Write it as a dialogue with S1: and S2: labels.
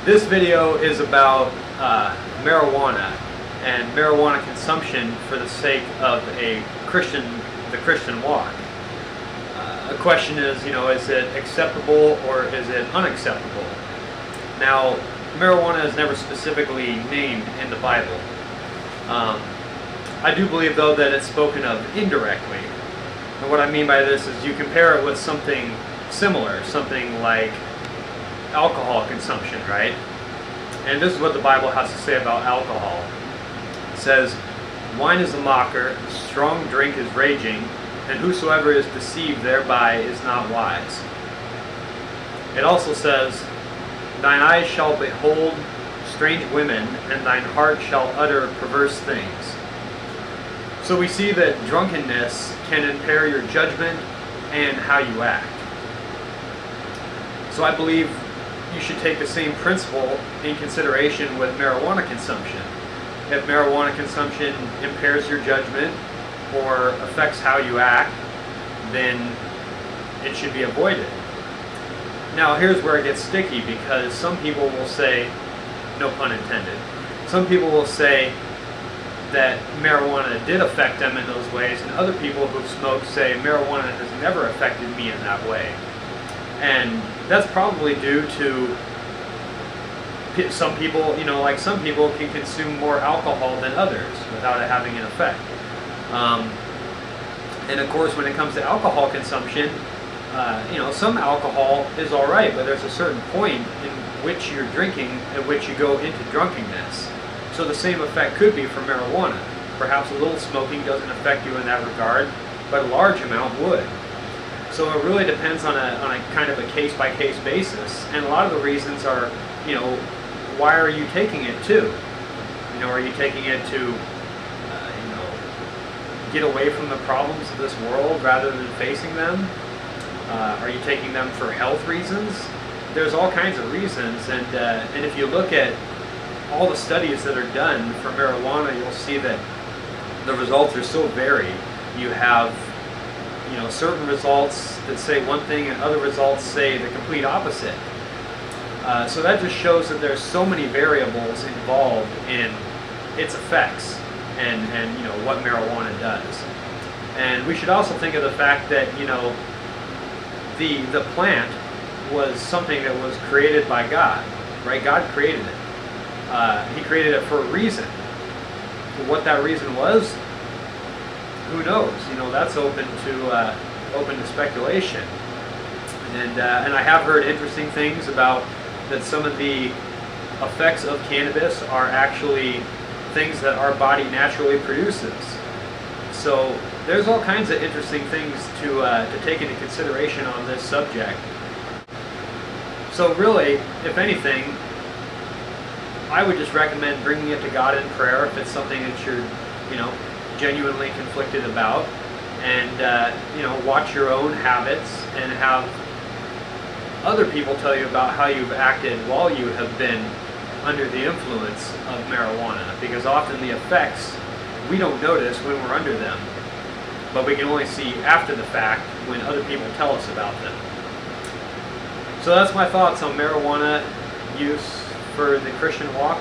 S1: This video is about marijuana and marijuana consumption for the sake of the Christian walk. The question is, is it acceptable or is it unacceptable? Now, marijuana is never specifically named in the Bible. I do believe, though, that it's spoken of indirectly. And what I mean by this is you compare it with something similar, something like alcohol consumption, right? And this is what the Bible has to say about alcohol. It says, "Wine is a mocker, strong drink is raging, and whosoever is deceived thereby is not wise." It also says, "Thine eyes shall behold strange women, and thine heart shall utter perverse things." So we see that drunkenness can impair your judgment and how you act. So I believe you should take the same principle in consideration with marijuana consumption. If marijuana consumption impairs your judgment or affects how you act, then it should be avoided. Now here's where it gets sticky, because some people will say, no pun intended, some people will say that marijuana did affect them in those ways, and other people who've smoked say marijuana has never affected me in that way. And that's probably due to some people, some people can consume more alcohol than others without it having an effect. And of course, when it comes to alcohol consumption, some alcohol is all right, but there's a certain point in which you're drinking at which you go into drunkenness. So the same effect could be for marijuana. Perhaps a little smoking doesn't affect you in that regard, but a large amount would. So it really depends on a kind of a case-by-case basis, and a lot of the reasons are, why are you taking it to? Are you taking it to, get away from the problems of this world rather than facing them? Are you taking them for health reasons? There's all kinds of reasons, and if you look at all the studies that are done for marijuana, you'll see that the results are so varied. You have certain results that say one thing and other results say the complete opposite. So that just shows that there's so many variables involved in its effects and what marijuana does. And we should also think of the fact that the plant was something that was created by God, right? God created it. He created it for a reason. What that reason was, who knows? That's open to speculation. And I have heard interesting things about that some of the effects of cannabis are actually things that our body naturally produces. So there's all kinds of interesting things to take into consideration on this subject. So really, if anything, I would just recommend bringing it to God in prayer if it's something that you're, genuinely conflicted about, and watch your own habits and have other people tell you about how you've acted while you have been under the influence of marijuana, because often the effects we don't notice when we're under them, but we can only see after the fact when other people tell us about them. So that's my thoughts on marijuana use for the Christian walk.